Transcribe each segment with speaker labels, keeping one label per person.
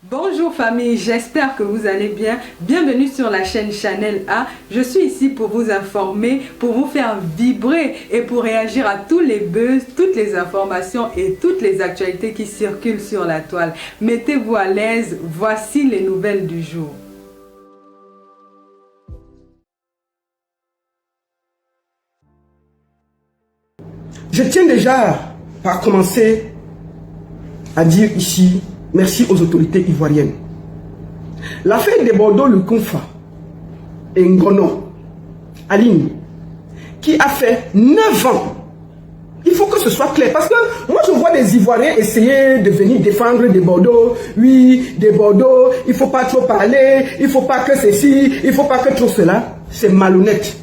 Speaker 1: Bonjour famille, j'espère que vous allez bien. Bienvenue sur la chaîne Chanel A. Je suis ici pour vous informer, pour vous faire vibrer et pour réagir à tous les buzz, toutes les informations et toutes les actualités qui circulent sur la toile. Mettez-vous à l'aise, voici les nouvelles du jour.
Speaker 2: Je tiens déjà par commencer à dire ici merci aux autorités ivoiriennes. L'affaire de Bordeaux-le-Confa et Ngono, Aline, qui a fait 9 ans. Il faut que ce soit clair parce que moi je vois des Ivoiriens essayer de venir défendre des Bordeaux. Oui, des Bordeaux, il ne faut pas trop parler, il ne faut pas que ceci, il ne faut pas que trop cela. C'est malhonnête.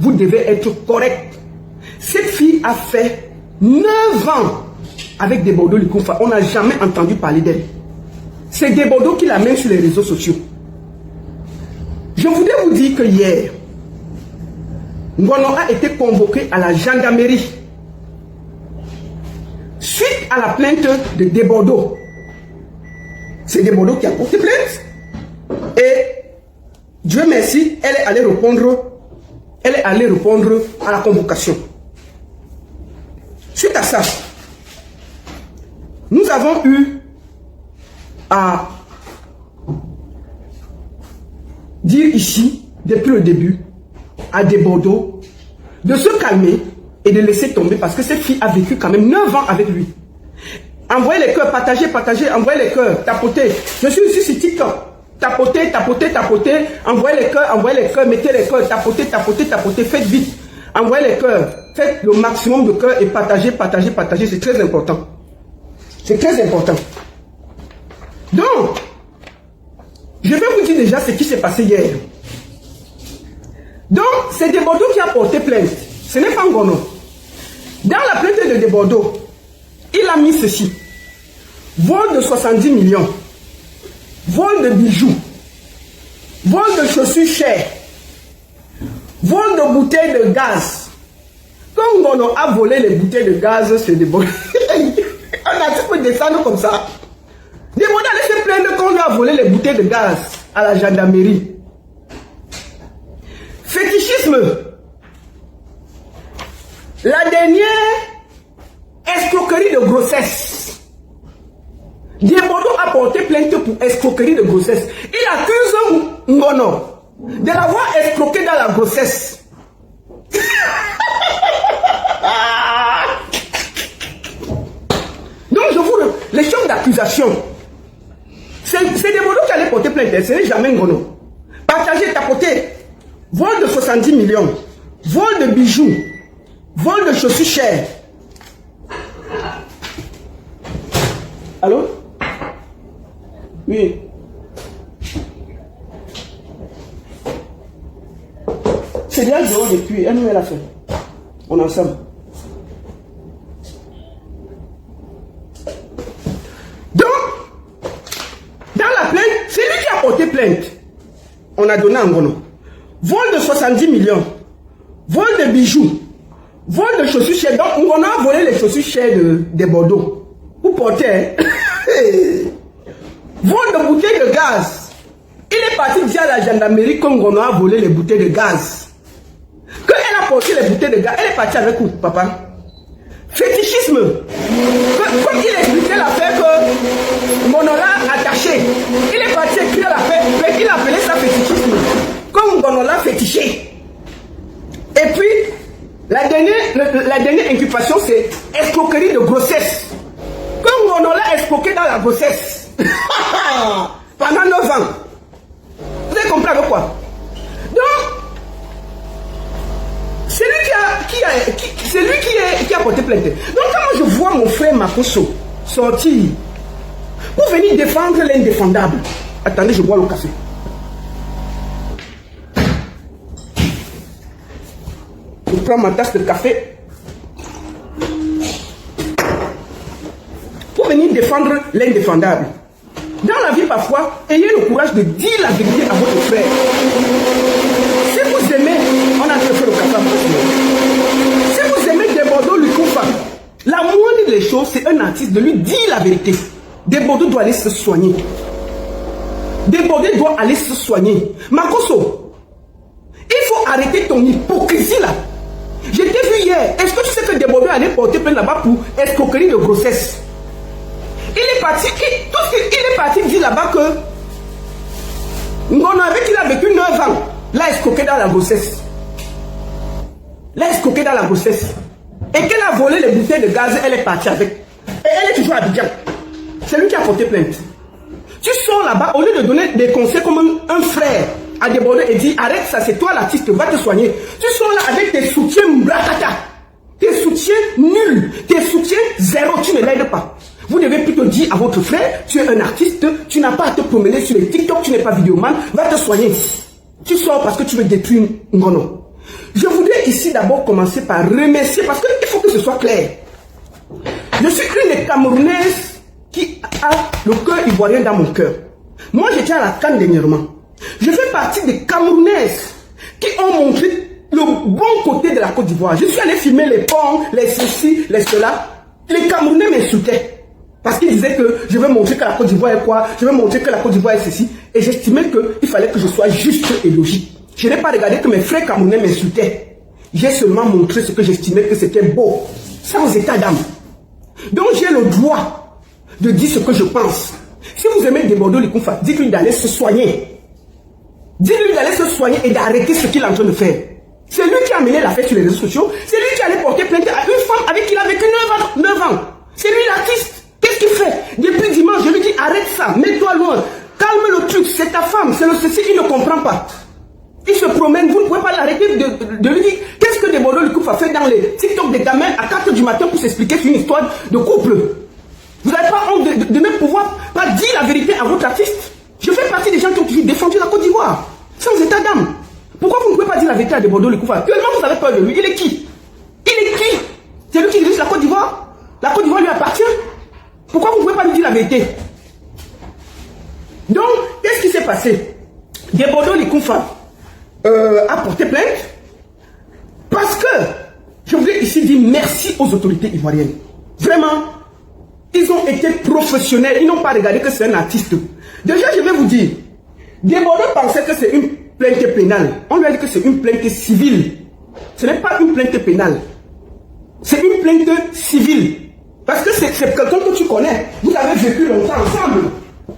Speaker 2: Vous devez être correct. Cette fille a fait 9 ans avec des Bordeaux-le-Confa. On n'a jamais entendu parler d'elle. C'est des Bordeaux qui la mènent sur les réseaux sociaux. Je voudrais vous dire que hier, Ngono a été convoqué à la gendarmerie suite à la plainte de Desbordeaux. C'est Desbordeaux qui a porté plainte. Et Dieu merci, elle est allée répondre à la convocation. Suite à ça, nous avons eu à dire ici, depuis le début, à Desbordeaux, de se calmer et de laisser tomber parce que cette fille a vécu quand même 9 ans avec lui. Envoyez les cœurs, partagez, envoyez les cœurs, tapotez. Je suis ici sur TikTok. Tapotez, envoyez les cœurs, mettez les cœurs, tapotez, faites vite. Envoyez les cœurs, faites le maximum de cœurs et partagez, c'est très important. C'est très important. Donc, je vais vous dire déjà ce qui s'est passé hier. Donc, c'est Desbordeaux qui a porté plainte. Ce n'est pas Ngono. Dans la plainte de Desbordeaux, il a mis ceci. Vol de 70 millions. Vol de bijoux. Vol de chaussures chères. Vol de bouteilles de gaz. Quand Ngono a volé les bouteilles de gaz, c'est Desbordeaux. On a tout descendre comme ça. Desbordeaux allait se plaindre qu'on lui a volé les bouteilles de gaz à la gendarmerie. Fétichisme. La dernière escroquerie de grossesse. Desbordeaux a porté plainte pour escroquerie de grossesse. Il accuse Ngono de l'avoir escroqué dans la grossesse. Donc je vous les chefs d'accusation. C'est Desbordeaux qui allait porter plainte, ce n'est jamais Ngono. Partagez, tapotez. Vol de 70 millions. Vol de bijoux. Vol de chaussures chères. Allô? Oui. C'est bien dehors depuis. Elle nous l'a fait. On est ensemble. Donc, dans la plainte, c'est lui qui a porté plainte. On a donné à Ngono. Vol de 70 millions. Vol de bijoux. Vol de chaussures chères. Donc, Ngono a volé les chaussures chères de Bordeaux. Vous portez. Vol de bouteilles de gaz. Il est parti dire à la gendarmerie que Ngono a volé les bouteilles de gaz. Quand elle a porté les bouteilles de gaz, elle est partie avec où, papa? Fétichisme. Comme il expliquait l'affaire que Ngono l'a attaché, il est parti écrire l'affaire, mais il appelait ça fétichisme. Comme Ngono l'a fétiché. Et puis, la dernière inculpation, c'est escroquerie de grossesse. Comme Ngono l'a escroqué dans la grossesse. Pendant 9 ans. Vous avez compris avec quoi? Donc, c'est lui qui a porté plainte. Donc, quand je vois mon frère Makoso sortir pour venir défendre l'indéfendable. Attendez, je bois le café. Je prends ma tasse de café. Pour venir défendre l'indéfendable. Dans la vie, parfois, ayez le courage de dire la vérité à votre frère. Si vous aimez, on a fait le café. Si vous aimez Desbordeaux-le-Confa, la moindre des choses, c'est un artiste de lui dire la vérité. Desbordeaux doit aller se soigner. Débordé doit aller se soigner. Makoso, il faut arrêter ton hypocrisie là. Je t'ai vu hier. Est-ce que tu sais que Débordé allait porter plainte là-bas pour escroquerie de grossesse? Il est parti dire là-bas que Ngono avec qui il a vécu 9 ans, l'a escroqué dans la grossesse. L'a escroqué dans la grossesse. Et qu'elle a volé les bouteilles de gaz, elle est partie avec. Et elle est toujours à Abidjan. C'est lui qui a porté plainte. Tu sors là-bas, au lieu de donner des conseils comme un frère à Débordé et dire arrête ça, c'est toi l'artiste, va te soigner. Tu sors là avec tes soutiens mbrakata, tes soutiens nuls, tes soutiens zéro, tu ne l'aides pas. Vous devez plutôt dire à votre frère, tu es un artiste, tu n'as pas à te promener sur les TikTok, tu n'es pas vidéoman, va te soigner. Tu sors parce que tu veux détruire Ngono. Je voudrais ici d'abord commencer par remercier, parce qu'il faut que ce soit clair. Je suis une des Camerounaises qui a le cœur ivoirien dans mon cœur. Moi, j'étais à la CAN dernièrement. Je fais partie des Camerounaises qui ont montré le bon côté de la Côte d'Ivoire. Je suis allé filmer les ponts, les ceci, les cela. Les Camerounais m'insultaient. Parce qu'ils disaient que je veux montrer que la Côte d'Ivoire est quoi, je veux montrer que la Côte d'Ivoire est ceci. Et j'estimais qu'il fallait que je sois juste et logique. Je n'ai pas regardé que mes frères camerounais m'insultaient. J'ai seulement montré ce que j'estimais que c'était beau, sans état d'âme. Donc j'ai le droit de dire ce que je pense. Si vous aimez Débordé Likoufa, dites-lui d'aller se soigner. Dites-lui d'aller se soigner et d'arrêter ce qu'il est en train de faire. C'est lui qui a mené l'affaire sur les réseaux sociaux. C'est lui qui allait porter plainte à une femme avec qui il a vécu 9 ans. C'est lui l'artiste. Qu'est-ce qu'il fait? Depuis dimanche, je lui dis arrête ça, mets-toi loin. Calme le truc, c'est ta femme, c'est le ceci, il ne comprend pas. Il se promène, vous ne pouvez pas l'arrêter de lui dire qu'est-ce que Débordé Likoufa fait dans les TikTok des gamins à 4 du matin pour s'expliquer sur une histoire de couple. Vous n'avez pas honte de même pouvoir pas dire la vérité à votre artiste. Je fais partie des gens qui ont toujours défendu la Côte d'Ivoire, sans état d'âme. Pourquoi vous ne pouvez pas dire la vérité à Débordé Likoufa? Actuellement, vous avez peur de lui. Il est qui? Il est qui? C'est lui qui dirige la Côte d'Ivoire? La Côte d'Ivoire lui appartient? Pourquoi vous ne pouvez pas lui dire la vérité? Donc, qu'est-ce qui s'est passé? Débordé Likoufa a porté plainte parce que je voulais ici dire merci aux autorités ivoiriennes. Vraiment, ils ont été professionnels. Ils n'ont pas regardé que c'est un artiste. Déjà, je vais vous dire, Débordé pensait que c'est une plainte pénale. On lui a dit que c'est une plainte civile. Ce n'est pas une plainte pénale. C'est une plainte civile. Parce que c'est quelqu'un que tu connais. Vous avez vécu longtemps ensemble.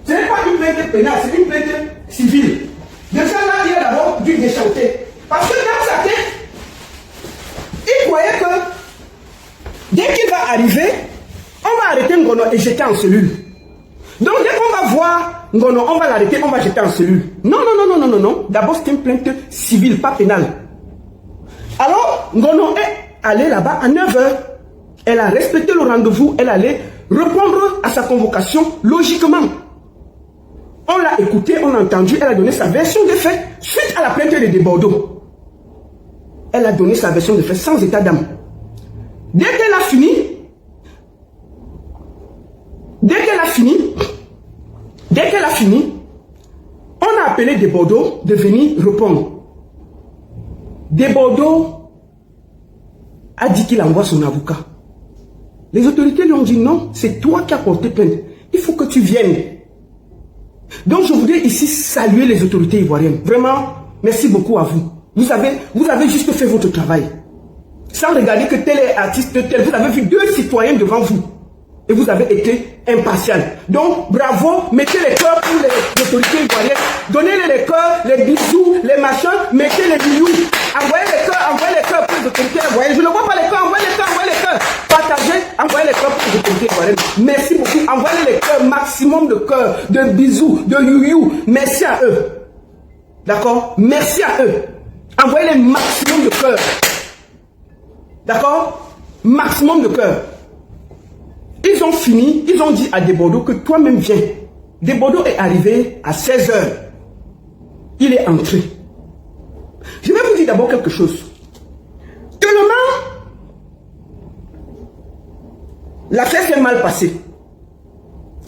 Speaker 2: Ce n'est pas une plainte pénale, c'est une plainte civile. Déjà là, il a d'abord dû déchanter. Parce que dans sa tête, il croyait que dès qu'il va arriver, on va arrêter Ngono et jeter en cellule. Donc dès qu'on va voir Ngono, on va l'arrêter, on va jeter en cellule. Non, non, non, non, non, non, non. D'abord, c'est une plainte civile, pas pénale. Alors, Ngono est allé là-bas à 9 h. Elle a respecté le rendez-vous, elle allait répondre à sa convocation logiquement. On l'a écouté, on l'a entendu, elle a donné sa version des faits suite à la plainte de Débordé. Elle a donné sa version des faits sans état d'âme. Dès qu'elle a fini, on a appelé Débordé de venir répondre. Débordé a dit qu'il envoie son avocat. Les autorités lui ont dit non, c'est toi qui as porté plainte. Il faut que tu viennes. Donc je voudrais ici saluer les autorités ivoiriennes. Vraiment, merci beaucoup à vous. Vous avez juste fait votre travail. Sans regarder que tel est artiste, tel. Vous avez vu 2 citoyens devant vous. Et vous avez été impartial. Donc bravo, mettez les cœurs pour les autorités ivoiriennes. Donnez-les les cœurs, les bisous, les machins, mettez les bisous. Envoyez les cœurs pour les autorités ivoiriennes. Je ne vois pas les cœurs, envoyez les cœurs. Partagez, envoyez les cœurs pour les autorités ivoiriennes. Merci beaucoup. Envoyez les cœurs, maximum de cœurs, de bisous, de you. Merci à eux. D'accord? Merci à eux. Envoyez les maximum de cœurs. D'accord? Maximum de cœurs. Ils ont fini, ils ont dit à Débordé que toi-même viens. Débordé est arrivé à 16 h. Il est entré. Je vais vous dire d'abord quelque chose. Tellement l'affaire s'est mal passée.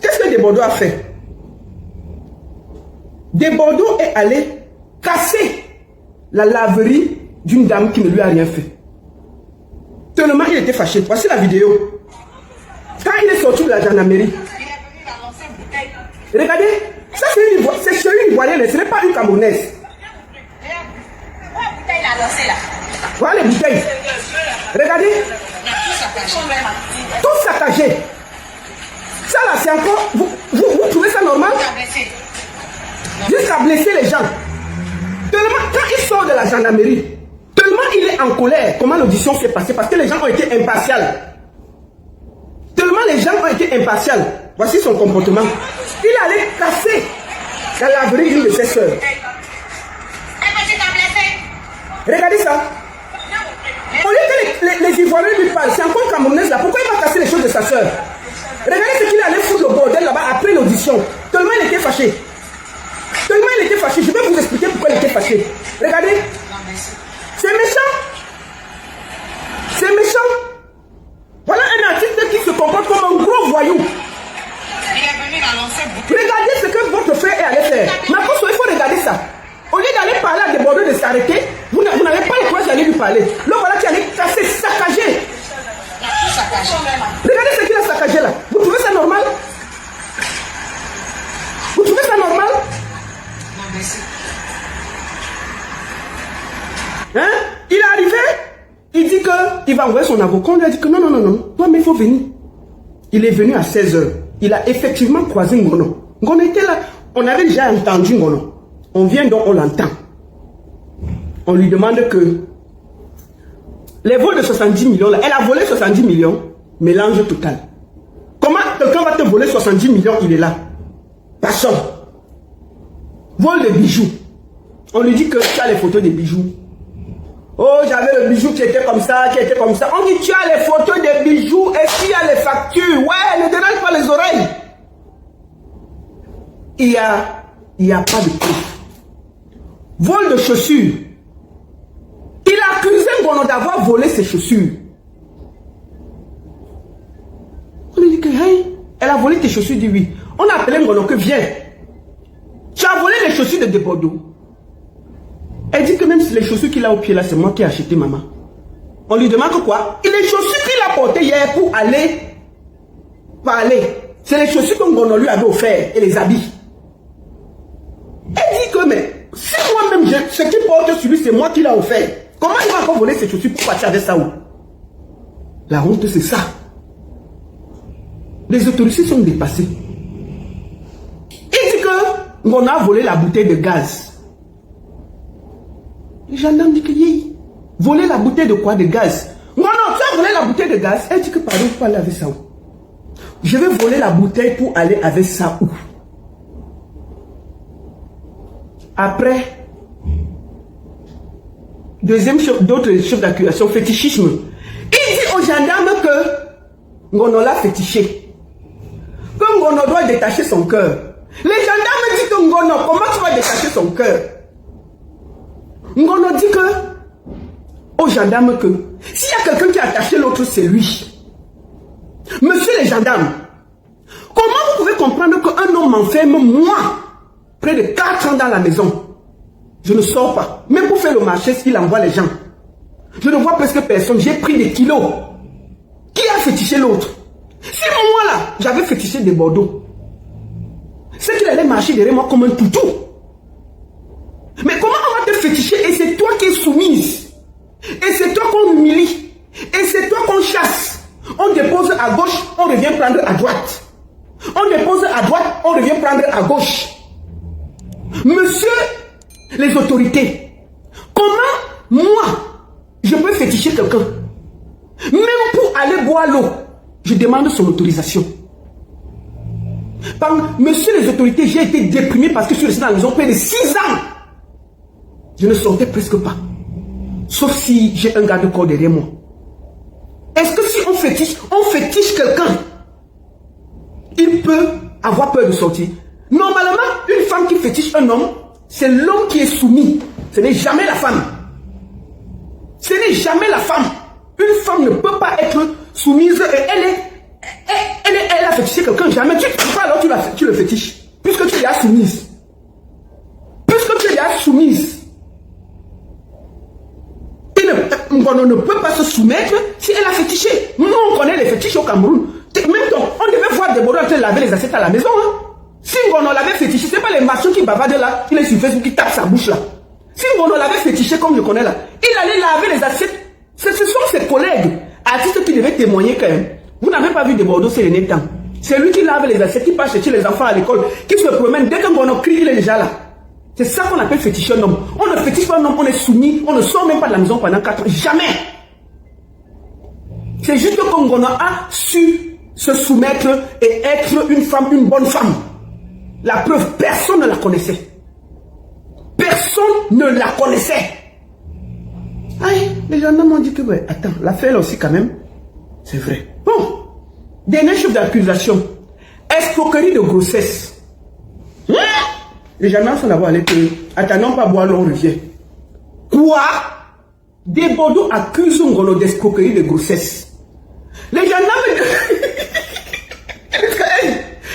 Speaker 2: Qu'est-ce que Débordé a fait? Débordé est allé casser la laverie d'une dame qui ne lui a rien fait. Tellement il était fâché. Voici la vidéo. Quand il est sorti de la gendarmerie, regardez, ça c'est chez ivoirienne, ce n'est pas une camerounaise. Voilà les bouteilles. Regardez. Tout saccagé. Ça là, c'est encore... Vous trouvez ça normal? Jusqu'à blesser les gens. Tellement, quand il sort de la gendarmerie, tellement il est en colère, comment l'audition s'est passée, parce que les gens ont été impartials. Tellement les gens ont été impartials. Voici son comportement. Il allait casser la laverie d'une de ses soeurs. Regardez ça. Au lieu que les Ivoiriens lui parlent, c'est encore camerounaise là. Pourquoi il va casser les choses de sa soeur? Regardez ce qu'il allait foutre le bordel là-bas après l'audition. Tellement il était fâché. Tellement il était fâché. Je vais vous expliquer pourquoi il était fâché. Regardez. C'est méchant. C'est méchant. Voilà un artiste qui se comporte comme un gros voyou. Regardez ce que votre frère est allé faire. Marcos, il faut regarder ça. Au lieu d'aller parler à des bordeaux de s'arrêter, vous n'avez pas le courage d'aller lui parler. Là, voilà qui allait casser, saccager. Regardez ce qu'il a saccagé là. Vous trouvez ça normal? Vous trouvez ça normal? Hein? Il est arrivé, il dit qu'il va envoyer son avocat. On lui a dit que non, toi, mais il faut venir. Il est venu à 16h. Il a effectivement croisé Ngono. Ngono était là. On avait déjà entendu Ngono. On vient donc, on l'entend. On lui demande que les vols de 70 millions, là, elle a volé 70 millions, mélange total. Comment quelqu'un va te voler 70 millions, il est là? Passons. Vol de bijoux. On lui dit que tu as les photos des bijoux. Oh, j'avais le bijou qui était comme ça, qui était comme ça. On dit tu as les photos des bijoux et puis il y a les factures. Ouais, ne dérange pas les oreilles. Il y a pas de preuve. Vol de chaussures. Il a accusé Ngono d'avoir volé ses chaussures. On lui dit que, hey, elle a volé tes chaussures, dit oui. On a appelé Ngono que viens. Tu as volé les chaussures de Bordeaux. Elle dit que même si les chaussures qu'il a au pied là, c'est moi qui ai acheté, maman. On lui demande que quoi? Et les chaussures qu'il a portées hier pour aller parler, c'est les chaussures que Ngono lui avait offert et les habits. Elle dit que, mais si moi-même, ce qu'il porte sur lui, c'est moi qui l'ai offert. Comment il va encore voler ses chaussures pour partir avec ça où? La honte, c'est ça. Les autorités sont dépassées. Il dit que Ngono a volé la bouteille de gaz. Les gendarmes disent que yé, voler la bouteille de quoi? De gaz. Non, tu as volé la bouteille de gaz. Elle dit que pardon, pour aller avec ça où? Je vais voler la bouteille pour aller avec ça où? Après, deuxième chef, d'autres chefs d'accusation, fétichisme. Il dit aux gendarmes que Ngono l'a fétiché. Que Ngono doit détacher son cœur. Les gendarmes disent que Ngono, comment tu vas détacher son cœur? Ngono dit que aux gendarmes que s'il y a quelqu'un qui a attaché l'autre, c'est lui. Monsieur les gendarmes, comment vous pouvez comprendre qu'un homme m'enferme, moi, près de 4 ans dans la maison? Je ne sors pas. Même pour faire le marché, il envoie les gens. Je ne vois presque personne. J'ai pris des kilos. Qui a fétiché l'autre? Si moi là, j'avais fétiché des Bordeaux, c'est qu'il allait marcher derrière moi comme un toutou. Mais comment on va te féticher et c'est toi qui es soumise? Et c'est toi qu'on humilie? Et c'est toi qu'on chasse? On dépose à gauche, on revient prendre à droite. On dépose à droite, on revient prendre à gauche. Monsieur les autorités, comment moi je peux féticher quelqu'un? Même pour aller boire l'eau, je demande son autorisation. Monsieur les autorités, j'ai été déprimé parce que je suis resté dans la maison près de 6 ans. Je ne sortais presque pas. Sauf si j'ai un garde-corps derrière moi. Est-ce que si on fétiche quelqu'un, il peut avoir peur de sortir? Normalement, une femme qui fétiche un homme, c'est l'homme qui est soumis. Ce n'est jamais la femme. Ce n'est jamais la femme. Une femme ne peut pas être soumise et elle a fétiché quelqu'un. Jamais. Tu ne peux pas, alors tu le fétiches. Puisque tu l'as soumise. Puisque tu l'as soumise. On ne peut pas se soumettre si elle a fétiché. Nous, on connaît les fétiches au Cameroun. Même temps, on devait voir des Bordeaux en train de laver les assiettes à la maison. Hein. Si on l'avait fétiché, c'est pas les marchands qui bavardent là, il est sur Facebook, qui tape sa bouche là. Si Ngono l'avait fétiché comme je connais là, il allait laver les assiettes. Ce sont ses collègues, artistes qui devaient témoigner quand même. Vous n'avez pas vu de Bordeaux ces derniers temps. C'est lui qui lave les assiettes, qui passe chercher les enfants à l'école, qui se promène. Dès que Ngono crie, il est déjà là. C'est ça qu'on appelle féticher un homme. On ne fétiche pas un homme, on est soumis, on ne sort même pas de la maison pendant 4 ans. Jamais. C'est juste que Ngono a su se soumettre et être une femme, une bonne femme. La preuve, personne ne la connaissait. Personne ne la connaissait. Aïe, les gens m'ont dit que, ouais, attends, l'affaire aussi quand même, c'est vrai. Bon, dernier chef d'accusation, escroquerie de grossesse. Les gens sont d'abord allés que, attendons pas boire, on revient. Quoi? Des Bordeaux accusent Ngono d'escroquerie de grossesse. Les gens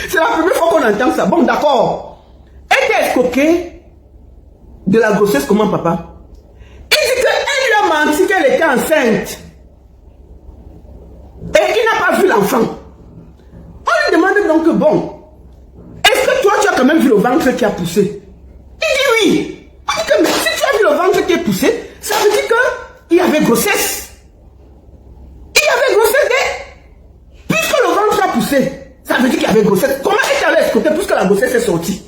Speaker 2: c'est la première fois qu'on entend ça. Bon, d'accord. Elle était escroquée de la grossesse, comment, papa? Il dit qu'elle lui a menti qu'elle était enceinte. Et il n'a pas vu l'enfant. On lui demande donc, bon, est-ce que toi, tu as quand même vu le ventre qui a poussé? Il dit oui. On dit que, mais si tu as vu le ventre qui est poussé, ça veut dire qu'il y avait grossesse. Il y avait grossesse. Puisque le ventre a poussé, ça veut dire qu'il y avait grossesse. Comment est-ce qu'elle a escroqué puisque la grossesse est sortie?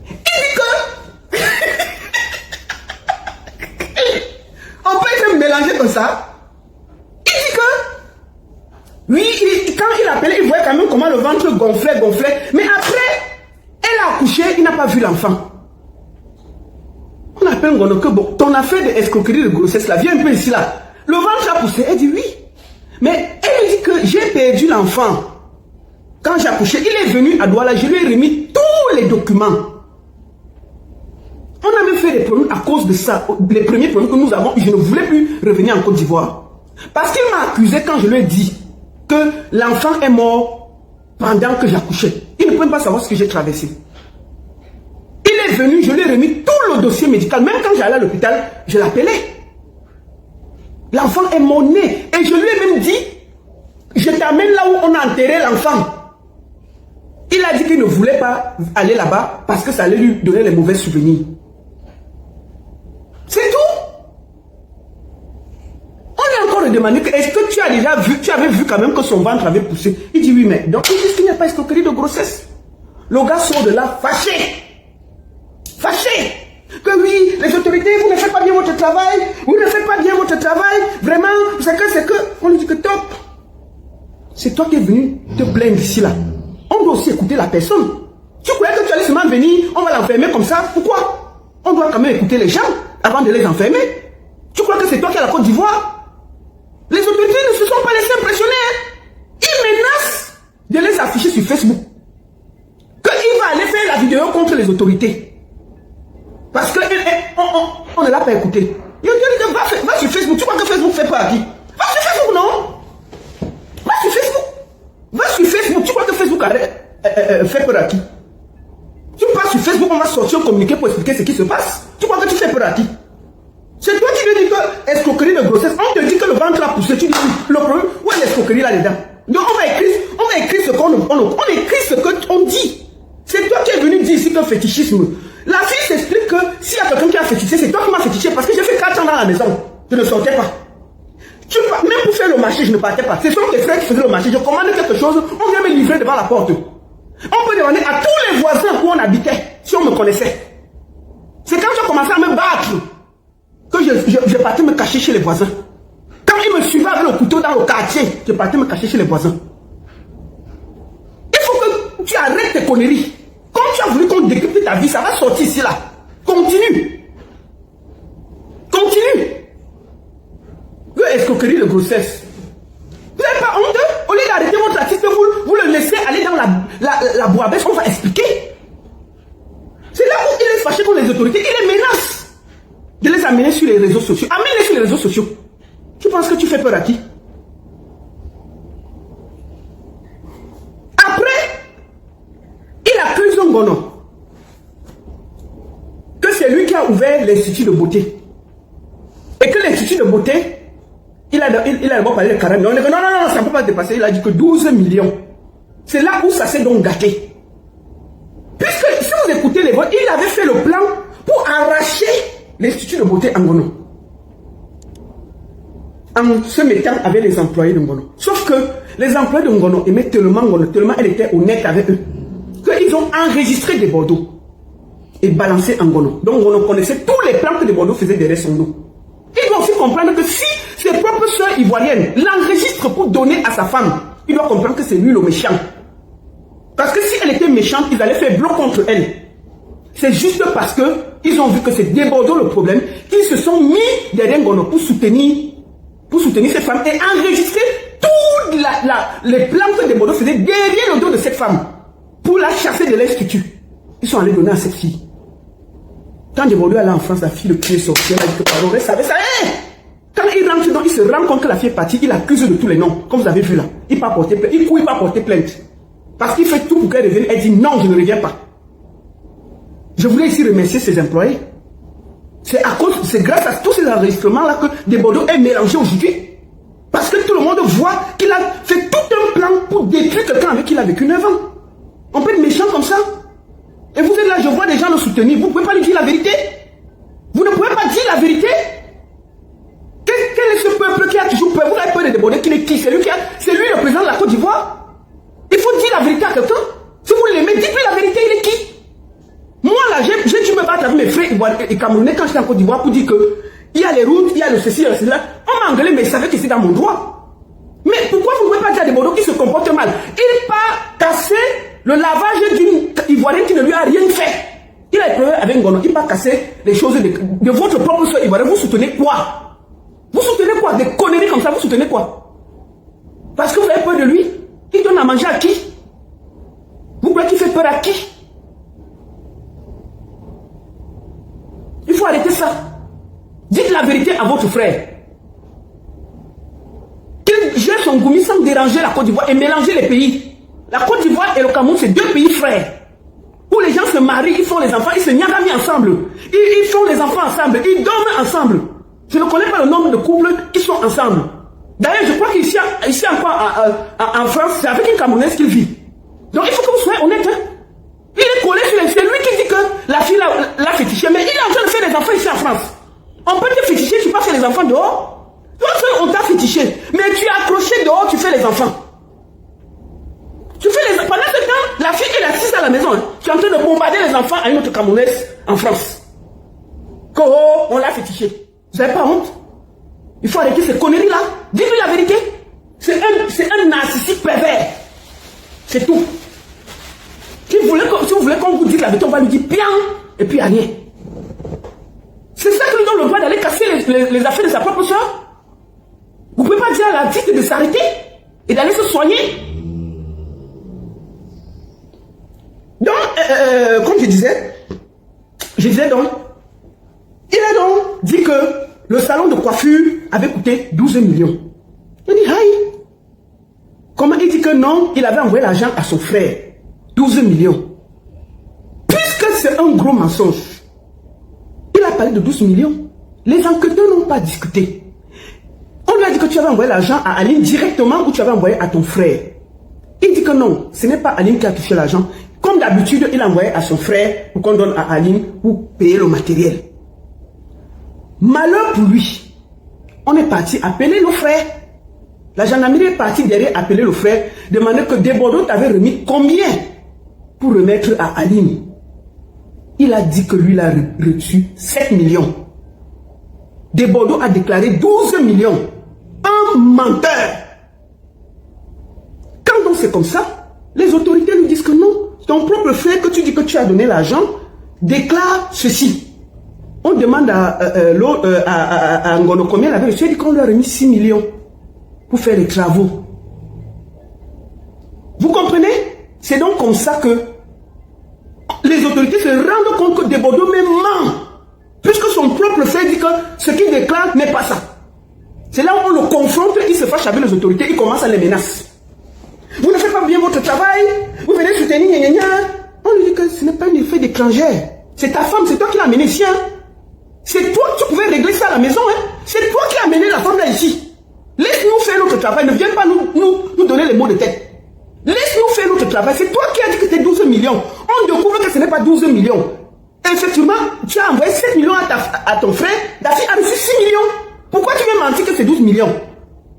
Speaker 2: Il dit que on peut être mélangé comme ça. Il dit que oui, quand il appelait, il voyait quand même comment le ventre gonflait. Mais après, elle a accouché, il n'a pas vu l'enfant. On appelle Ngono que bon, ton affaire d'escroquerie de grossesse là, viens un peu ici là. Le ventre a poussé. Elle dit oui. Mais elle lui dit que j'ai perdu l'enfant. Quand j'ai accouché, il est venu à Douala, je lui ai remis tous les documents. On avait fait des problèmes à cause de ça. Les premiers problèmes que nous avons, je ne voulais plus revenir en Côte d'Ivoire. Parce qu'il m'a accusé quand je lui ai dit que l'enfant est mort pendant que j'accouchais. Il ne peut pas savoir ce que j'ai traversé. Il est venu, je lui ai remis tout le dossier médical. Même quand j'allais à l'hôpital, je l'appelais. L'enfant est mon né. Et je lui ai même dit, je t'amène là où on a enterré l'enfant. Il a dit qu'il ne voulait pas aller là-bas parce que ça allait lui donner les mauvais souvenirs. C'est tout. On a encore demandé, est-ce que tu as déjà vu, tu avais vu quand même que son ventre avait poussé? Il dit oui, mais donc il dit qu'il n'y a pas escroquerie de grossesse. Le gars sort de là fâché. Fâché. Que oui, les autorités, vous ne faites pas bien votre travail. Vous ne faites pas bien votre travail. Vraiment, c'est que. On lui dit que top. C'est toi qui es venu te plaindre ici là. On doit aussi écouter la personne. Tu croyais que tu allais seulement venir, on va l'enfermer comme ça? Pourquoi? On doit quand même écouter les gens avant de les enfermer. Tu crois que c'est toi qui es à la Côte d'Ivoire? Les autorités ne se sont pas laissés impressionner. Ils menacent de les afficher sur Facebook. Qu'il va aller faire la vidéo contre les autorités. Parce que on ne l'a pas écouté. Il a dit va sur Facebook. Tu crois que Facebook fait peur à qui? Va sur Facebook, non? Va sur Facebook. Va sur Facebook. Tu crois que Facebook fait peur à qui? Tu passes sur Facebook, on va sortir un communiqué pour expliquer ce qui se passe. Tu crois que tu fais peur à qui? C'est toi qui lui dis que escroquerie de grossesse. On te dit que le ventre a poussé. Tu dis le problème, où est l'escroquerie là-dedans? Donc on va écrire ce on écrit ce qu'on dit. C'est toi qui es venu dire ici que fétichisme. La fille s'explique que s'il y a quelqu'un qui a fétiché, c'est toi qui m'as fétiché parce que j'ai fait 4 ans dans la maison. Je ne sortais pas. Même pour faire le marché, je ne partais pas. Ce sont tes frères qui faisaient le marché. Je commande quelque chose, on vient me livrer devant la porte. On peut demander à tous les voisins où on habitait, si on me connaissait. C'est quand j'ai commencé à me battre que je partais me cacher chez les voisins. Quand ils me suivaient avec le couteau dans le quartier, je partais me cacher chez les voisins. Il faut que tu arrêtes tes conneries. Comme tu as voulu qu'on décrypte ta vie, ça va sortir ici là. Continue. Continue. Vous escroquerie de grossesse. Vous n'avez pas honte? Au lieu d'arrêter votre artiste, vous le laissez aller dans la boîte, on va expliquer. C'est là où il est fâché contre les autorités. Il les menace de les amener sur les réseaux sociaux. Amène-les sur les réseaux sociaux. Tu penses que tu fais peur à qui? Après, il accuse Ngono que c'est lui qui a ouvert l'institut de beauté. Et que l'institut de beauté, il a d'abord parlé de 40 millions. Non, ça ne peut pas dépasser. Il a dit que 12 millions. C'est là où ça s'est donc gâté. Puisque si vous écouter les voix. Il avait fait le plan pour arracher l'Institut de beauté Ngono. En se mettant avec les employés de Ngono. Sauf que les employés de Ngono aimaient tellement Ngono, tellement elle était honnête avec eux, qu'ils ont enregistré des Bordeaux et balancé en Ngono. Donc Ngono connaissait tous les plans que des Bordeaux faisaient derrière son dos. Il doit aussi comprendre que si ses propres soeurs ivoiriennes l'enregistrent pour donner à sa femme, il doit comprendre que c'est lui le méchant. Parce que si elle était méchante, ils allaient faire bloc contre elle. C'est juste parce que ils ont vu que c'est des Bordeaux le problème, qu'ils se sont mis derrière Ngono pour soutenir cette femme et enregistrer tous les plans que des Bordeaux faisaient derrière le dos de cette femme pour la chasser de l'Institut. Ils sont allés donner à cette fille. Quand des Bordeaux allaient en France, la fille, le pied sorti, elle a dit que pardon, elle savait ça. Quand il rentre dedans, il se rend compte que la fille est partie, il accuse de tous les noms, comme vous avez vu là. Il part porter plainte, il court, il part porter plainte. Parce qu'il fait tout pour qu'elle revienne, elle dit non, je ne reviens pas. Je voulais ici remercier ses employés. C'est grâce à tous ces enregistrements-là que des Bordeaux est mélangé aujourd'hui. Parce que tout le monde voit qu'il a fait tout un plan pour détruire quelqu'un avec qui il a vécu 9 ans. On peut être méchant comme ça. Et vous êtes là, je vois des gens le soutenir. Vous ne pouvez pas lui dire la vérité. Vous ne pouvez pas dire la vérité. Quel est ce peuple qui a toujours peur? Vous avez peur de Bordeaux qui est qui? C'est lui le président de la Côte d'Ivoire. Il faut dire la vérité à quelqu'un. Si vous l'aimez, dites-lui la vérité, il est qui? Moi là, j'ai dû me battre avec mes frères et camerounais quand j'étais en Côte d'Ivoire pour dire que il y a les routes, il y a le ceci, il y a le ceci. On m'a engueulé, mais il savait que c'est dans mon droit. Mais pourquoi vous ne pouvez pas dire à des Bordeaux qui se comportent mal? Il part casser le lavage d'une Ivoirienne qui ne lui a rien fait. Il a épreuvé avec Ngono, il part casser les choses de votre propre soeur ivoirienne. Vous soutenez quoi? Vous soutenez quoi? Des conneries comme ça, vous soutenez quoi? Parce que vous avez peur de lui. Il donne à manger à qui? Vous croyez qu'il fait peur à qui? Il faut arrêter ça. Dites la vérité à votre frère. Qu'il gère son goumi sans déranger la Côte d'Ivoire et mélanger les pays. La Côte d'Ivoire et le Cameroun, c'est 2 pays frères. Où les gens se marient, ils font les enfants, ils se nyagami ensemble. Ils font les enfants ensemble, ils dorment ensemble. Je ne connais pas le nombre de couples qui sont ensemble. D'ailleurs, je crois qu'ici encore en France, c'est avec une Camerounaise qu'il vit. Donc il faut que vous soyez honnête. Hein? Il est collé sur les... C'est lui qui dit que la fille l'a fétiché, mais il est en train de faire des enfants ici en France. On peut te féticher, tu peux faire les enfants dehors. Toi, on t'a fétiché, mais tu es accroché dehors, tu fais les enfants. Tu fais les... Pendant ce temps, la fille est assise à la maison. Hein. Tu es en train de bombarder les enfants à une autre Camerounaise en France. Que on l'a fétiché. Vous n'avez pas honte? Il faut arrêter ces conneries-là. Dites-lui la vérité. C'est un narcissique pervers. C'est tout. Si vous voulez qu'on vous dise la vérité, on va lui dire bien, et puis rien. C'est ça qui nous donne le droit d'aller casser les affaires de sa propre soeur. Vous ne pouvez pas dire à l'artiste de s'arrêter et d'aller se soigner. Donc, comme je disais donc, il a donc dit que le salon de coiffure avait coûté 12 millions. Il dit, aïe. Comment il dit que non, il avait envoyé l'argent à son frère. 12 millions. Puisque c'est un gros mensonge, il a parlé de 12 millions. Les enquêteurs n'ont pas discuté. On lui a dit que tu avais envoyé l'argent à Aline directement ou tu avais envoyé à ton frère. Il dit que non, ce n'est pas Aline qui a touché l'argent. Comme d'habitude, il a envoyé à son frère pour qu'on donne à Aline pour payer le matériel. Malheur pour lui. On est parti appeler le frère. La gendarmerie est partie derrière appeler le frère, demander que des Bordeaux t'avait remis combien pour remettre à Aline. Il a dit que lui, il a reçu 7 millions. Des Bordeaux a déclaré 12 millions. Un menteur. Quand donc c'est comme ça, les autorités nous disent que non. Ton propre frère que tu dis que tu as donné l'argent, déclare ceci. On demande à Ngono combien il avait reçu. Il dit qu'on lui a remis 6 millions pour faire les travaux. Vous comprenez? C'est donc comme ça que les autorités se rendent compte que des Bordeaux même ment. Puisque son propre frère dit que ce qu'il déclare n'est pas ça. C'est là où on le confronte, il se fâche avec les autorités, il commence à les menacer. Vous ne faites pas bien votre travail, vous venez soutenir, gna gna gna. On lui dit que ce n'est pas une effet d'étrangère. C'est ta femme, c'est toi qui l'as amené ici. Hein. C'est toi, tu pouvais régler ça à la maison. Hein. C'est toi qui as amené la femme là ici. Laisse-nous faire notre travail, ne viens pas nous donner les mots de tête. Laisse-nous faire notre travail. C'est toi qui as dit que c'était 12 millions. On découvre que ce n'est pas 12 millions. Effectivement, tu as envoyé 7 millions à ton frère, Daffy a reçu 6 millions. Pourquoi tu veux mentir que c'est 12 millions?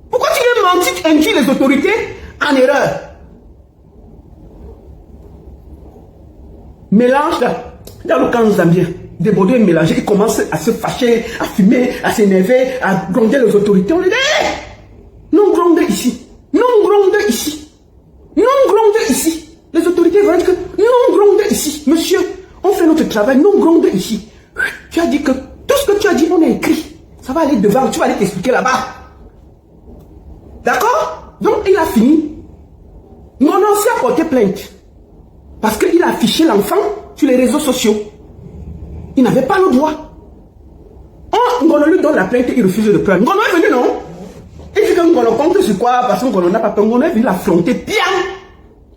Speaker 2: Pourquoi tu veux mentir, induire les autorités en erreur? Mélange dans le camp zambien. Des Bordeaux mélangés, ils commencent à se fâcher, à fumer, à s'énerver, à gronder les autorités. On les dit, hey, non gronder ici, non gronder ici, non gronder ici. Les autorités vont dire que non gronder ici, monsieur, on fait notre travail, non gronder ici. Tu as dit que tout ce que tu as dit, on a écrit. Ça va aller devant, tu vas aller t'expliquer là-bas. D'accord? Donc il a fini. Mon ancien a porté plainte. Parce qu'il a affiché l'enfant sur les réseaux sociaux. Il n'avait pas le droit. Ngono lui donne la plainte, il refuse de prendre. Ngono est venu, non? Il dit que Ngono compte sur quoi? Parce que Ngono n'a pas peur. Ngono est venu l'affronter bien.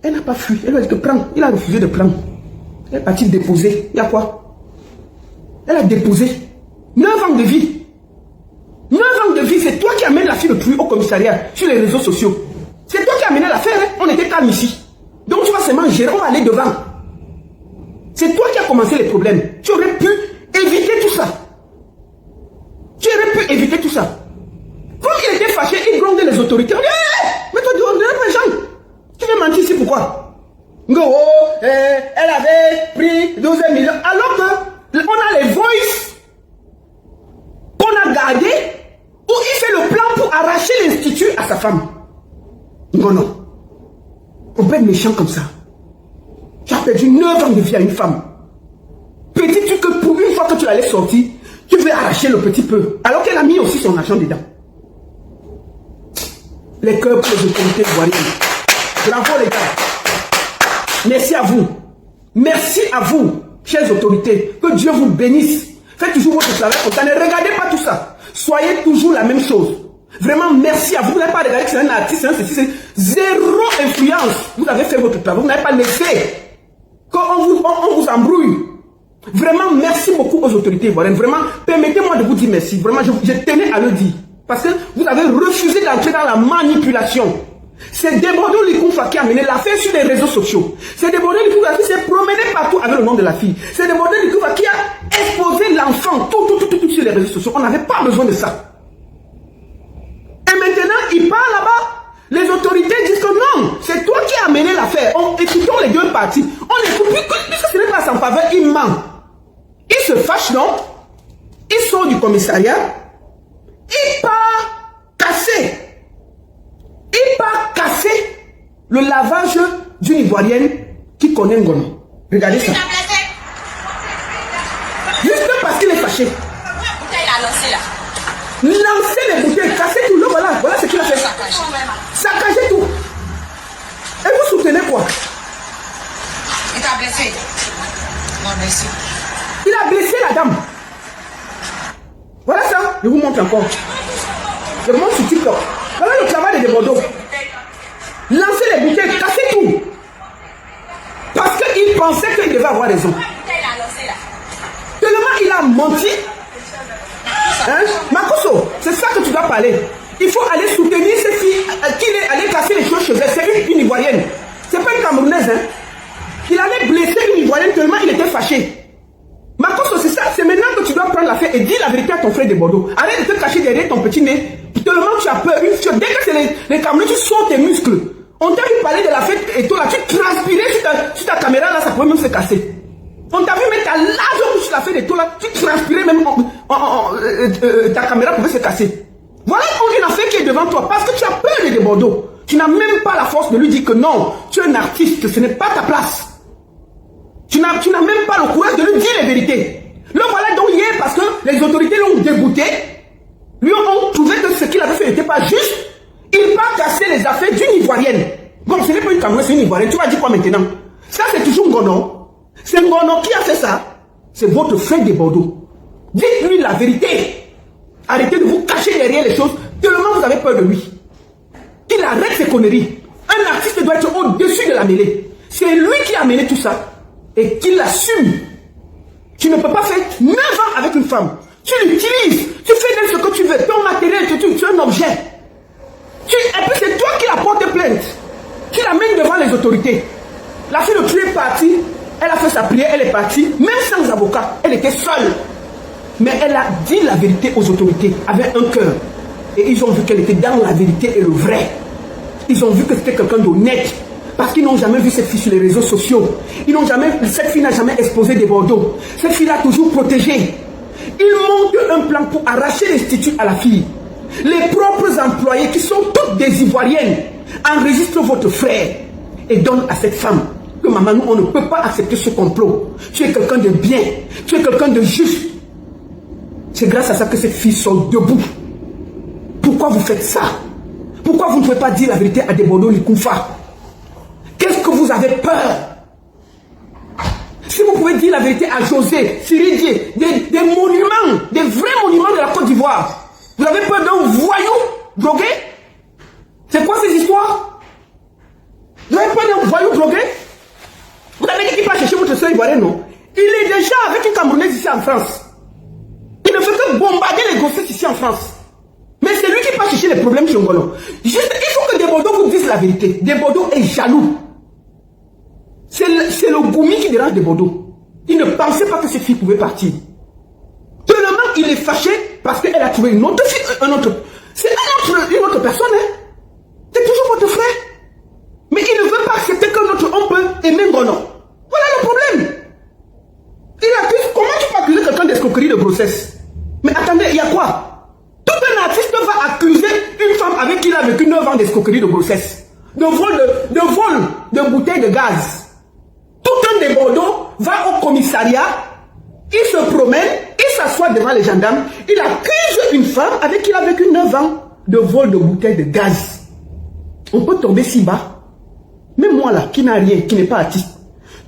Speaker 2: Elle n'a pas fui. Elle lui a dit que prends. Il a refusé de prendre. Elle est partie déposer. Il y a quoi? Elle a déposé 9 ans de vie. 9 ans de vie, c'est toi qui amènes la fille de pluie au commissariat sur les réseaux sociaux. C'est toi qui as amené l'affaire. Hein? On était calme ici. Donc tu vas seulement gérer, on va aller devant. C'est toi qui as commencé les problèmes. Tu aurais pu éviter tout ça. Tu aurais pu éviter tout ça. Comme il était fâché, il grondait les autorités. On dit, hey, mais toi, mes gens, tu veux mentir ici, pourquoi? Elle avait pris 12 millions. Alors que on a les voices qu'on a gardées où il fait le plan pour arracher l'institut à sa femme. Non. On peut être méchant comme ça. Tu as perdu 9 ans de vie à une femme. Petit truc que pour une fois que tu allais sortir, tu veux arracher le petit peu. Alors qu'elle a mis aussi son argent dedans. Les cœurs pour les autorités ivoiriennes. Bravo les gars. Merci à vous. Merci à vous, chères autorités. Que Dieu vous bénisse. Faites toujours votre travail comme ça. Ne regardez pas tout ça. Soyez toujours la même chose. Vraiment, merci à vous. Vous n'avez pas regardé que c'est un artiste, c'est zéro influence. Vous avez fait votre travail. Vous n'avez pas laissé qu'on vous embrouille. Vraiment, merci beaucoup aux autorités ivoiriennes. Vraiment, permettez-moi de vous dire merci. Vraiment, je tenais à le dire. Parce que vous avez refusé d'entrer dans la manipulation. C'est Debordon Likoufa qui a mené l'affaire sur les réseaux sociaux. C'est Debordon Likoufa qui s'est promené partout avec le nom de la fille. C'est Debordon Likoufa qui a exposé l'enfant tout sur les réseaux sociaux. On n'avait pas besoin de ça. Et maintenant, il part là-bas. Les autorités disent que non, c'est toi qui as mené l'affaire. Écoutons les deux parties. On écoute, puisque ce n'est pas sans faveur, il ment. Il se fâche, non? Il sort du commissariat. Il part casser. Il part casser le lavage d'une Ivoirienne qui connaît Ngono. Regardez ça. Juste parce qu'il est fâché. Lancer les bouteilles, casser tout. Le voilà ce qu'il a fait. Saccager tout. Et vous soutenez quoi?
Speaker 3: Il t'a blessé. Non, blessé.
Speaker 2: Il a blessé la dame. Voilà ça. Je vous montre encore. Je vous montre sur TikTok. Voilà le travail des Bordeaux. Lancer les bouteilles, casser tout. Parce qu'il pensait qu'il devait avoir raison. Tellement il a menti. Hein? Makoso, c'est ça que tu dois parler. Il faut aller soutenir ces filles qui allaient casser les choses chez elle. C'est une Ivoirienne. C'est pas une Camerounaise. Hein? Il allait blesser une Ivoirienne tellement il était fâché. Makoso, c'est ça. C'est maintenant que tu dois prendre l'affaire et dire la vérité à ton frère de Bordeaux. Arrête de te cacher derrière ton petit nez. Tellement tu as peur. Dès que c'est les Camerounais, tu sautes tes muscles. On t'a vu parler de la fête et toi là, tu transpirais sur ta caméra là, ça pouvait même se casser. On t'a vu mettre ta large sur la fête et toi là, tu transpirais même, ta caméra pouvait se casser. Voilà une affaire qui est devant toi parce que tu as peur de Bordeaux. Tu n'as même pas la force de lui dire que non, tu es un artiste, ce n'est pas ta place. Tu n'as même pas le courage de lui dire les vérités. Le voilà donc hier parce que les autorités l'ont dégoûté. Lui ont trouvé que ce qu'il avait fait n'était pas juste. Il part casser les affaires d'une Ivoirienne. Bon, ce n'est pas une Camerounaise, c'est une Ivoirienne. Tu vas dire quoi maintenant? Ça, c'est toujours Ngono. C'est Ngono qui a fait ça. C'est votre frère de Bordeaux. Dites-lui la vérité. Arrêtez de vous cacher derrière les choses. Tellement vous avez peur de lui. Il arrête ses conneries. Un artiste doit être au-dessus de la mêlée. C'est lui qui a mené tout ça. Et qu'il l'assume. Tu ne peux pas faire 9 ans avec une femme. Tu l'utilises. Tu fais d'elle ce que tu veux. Ton matériel, tu es un objet. Et puis c'est toi qui la portes plainte. Tu l'amènes devant les autorités. La fille de tu es partie Elle a fait sa prière, elle est partie, même sans avocat. Elle était seule. Mais elle a dit la vérité aux autorités, avec un cœur. Et ils ont vu qu'elle était dans la vérité et le vrai. Ils ont vu que c'était quelqu'un d'honnête. Parce qu'ils n'ont jamais vu cette fille sur les réseaux sociaux. Cette fille n'a jamais exposé des bordeaux. Cette fille l'a toujours protégée. Ils montent un plan pour arracher l'institut à la fille. Les propres employés, qui sont toutes des Ivoiriennes, enregistrent votre frère et donnent à cette femme que maman, nous, on ne peut pas accepter ce complot. Tu es quelqu'un de bien, tu es quelqu'un de juste. C'est grâce à ça que cette fille sort debout. Pourquoi vous faites ça? Pourquoi vous ne pouvez pas dire la vérité à Debodo Likoufa? Qu'est-ce que vous avez peur? Si vous pouvez dire la vérité à José, Siridie, des monuments, des vrais monuments de la Côte d'Ivoire, vous avez peur d'un voyou drogué? C'est quoi ces histoires? Vous avez peur d'un voyou drogué? Vous avez dit qu'il va chercher votre soeur ivoirienne, non? Il est déjà avec une Camerounaise ici en France. Il ne fait que bombarder les grossesses ici en France. Mais c'est lui qui va chercher les problèmes chez Ngolo. Juste, il faut que Debodo vous dise la vérité. Debodo est jaloux. C'est le Goumi qui dérange Debodo. Il ne pensait pas que cette fille pouvait partir. Tellement il est fâché parce qu'elle a trouvé une autre fille, c'est une autre personne. Hein? C'est toujours votre frère. Mais il ne veut pas accepter qu'un autre homme peut aimer Ngolo. Voilà le problème. Il accuse, comment tu peux accuser quelqu'un d'escroquerie de grossesse? Mais attendez, il y a quoi? Tout un artiste va accuser une femme avec qui il a vécu 9 ans d'escroquerie de grossesse. De vol de bouteilles de gaz. Tout un Debodo va au commissariat, il se promène, il s'assoit devant les gendarmes, il accuse une femme avec qui il a vécu 9 ans de vol de bouteilles de gaz. On peut tomber si bas. Même moi là, qui n'a rien, qui n'est pas artiste,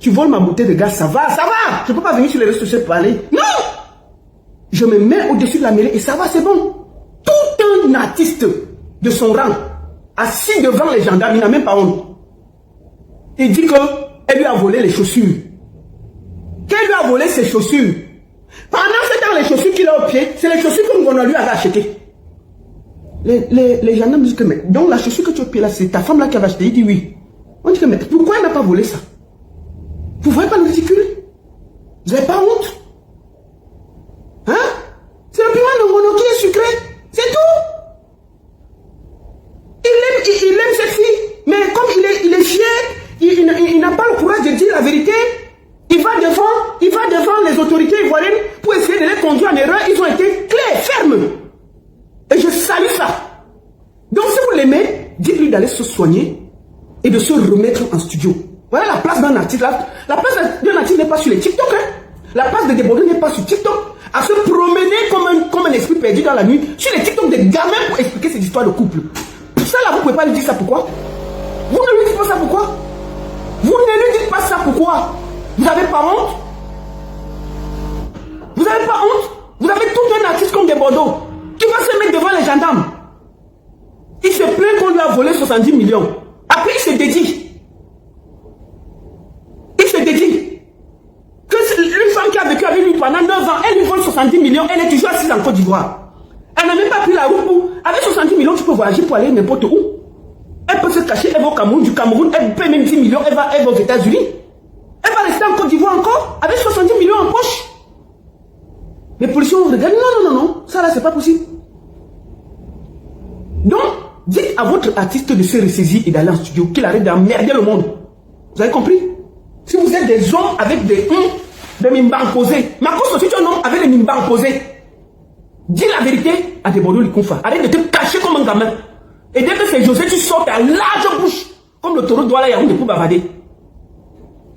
Speaker 2: tu voles ma bouteille de gaz, ça va. Je ne peux pas venir sur les réseaux sociaux pour parler. Non! Je me mets au-dessus de la mêlée et ça va, c'est bon. Tout un artiste de son rang, assis devant les gendarmes, il n'a même pas honte. Il dit qu'elle lui a volé les chaussures. Qu'elle lui a volé ses chaussures. Pendant ce temps, les chaussures qu'il a au pied, c'est les chaussures que Ngono lui avait achetées. Les gendarmes disent que, mais donc la chaussure que tu as au pied là, c'est ta femme là qui avait acheté. Il dit oui. On dit que, mais pourquoi elle n'a pas volé ça? Vous voyez pas le ridicule? Vous n'avez pas honte? Hein? C'est le piment de Ngono qui est sucré. C'est tout. Il aime cette fille. Mais comme il est fier, il n'a pas le courage de dire la vérité. Il va devant les autorités ivoiriennes pour essayer de les conduire en erreur. Ils ont été clairs, fermes. Et je salue ça. Donc si vous l'aimez, dites-lui d'aller se soigner et de se remettre en studio. Voilà la place d'un artiste. La place d'un artiste n'est pas sur les TikTok. Hein. La place de Debodo n'est pas sur TikTok. À se promener comme un esprit perdu dans la nuit sur les TikTok des gamins pour expliquer cette histoire de couple. Ça là, vous ne pouvez pas lui dire ça pourquoi? Vous ne lui dites pas ça pourquoi? Vous ne lui dites pas ça pourquoi? Vous n'avez pas honte? Vous n'avez pas honte? Vous avez tout un artiste comme Debodo qui va se mettre devant les gendarmes. Il se plaint qu'on lui a volé 70 millions. Après, il se dédie. Une femme qui a vécu avec lui pendant 9 ans, elle lui vole 70 millions, elle est toujours assise en Côte d'Ivoire. Elle n'a même pas pris la route pour... Avec 70 millions, tu peux voyager pour aller n'importe où. Elle peut se cacher, elle va au Cameroun, du Cameroun, elle paie même 10 millions, elle va aux États-Unis. Elle va rester en Côte d'Ivoire encore, avec 70 millions en poche. Les policiers regardent, non, ça là, c'est pas possible. Donc, dites à votre artiste de se ressaisir et d'aller en studio, qu'il arrête d'emmerder le monde. Vous avez compris? Si vous êtes des hommes avec des mimbans posés, Marcos aussi, tu es un homme avec des mimbans posés. Dis la vérité à Debodo Likoufa. Arrête de te cacher comme un gamin. Et dès que c'est José, tu sors ta large bouche, comme le taureau doit la Yaoundé pour bavarder.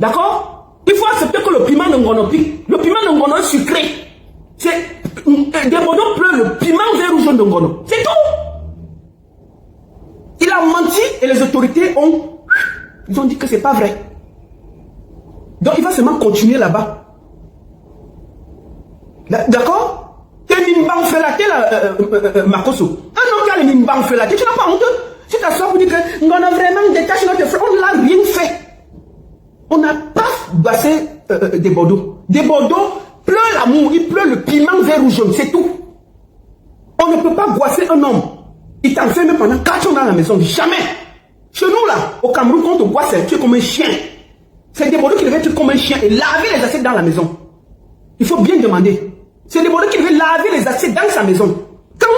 Speaker 2: D'accord? Il faut accepter que le piment de Ngono pique. Le piment de Ngono est sucré. Debodo pleure le piment vert ou jaune de Ngono. C'est tout. Il a menti et les autorités ils ont dit que c'est pas vrai. Donc il va seulement continuer là-bas. D'accord? T'es Mimban Felaté là, Makoso. Un homme qui a les Mimban Felaté, tu n'as pas honte? Tu t'assois pour dire que on a vraiment détaché notre frère. On ne l'a rien fait. On n'a pas bassé Debodo. Debodo pleure l'amour, il pleure le piment vert ou jaune, c'est tout. On ne peut pas boisser un homme. Il t'enferme pendant 4 ans dans la maison. Jamais. Chez nous là, au Cameroun, quand on boisse, tu es comme un chien. C'est des bordeaux qui devaient être comme un chien et laver les assiettes dans la maison. Il faut bien demander. C'est des bordeaux qui devaient laver les assiettes dans sa maison. Quand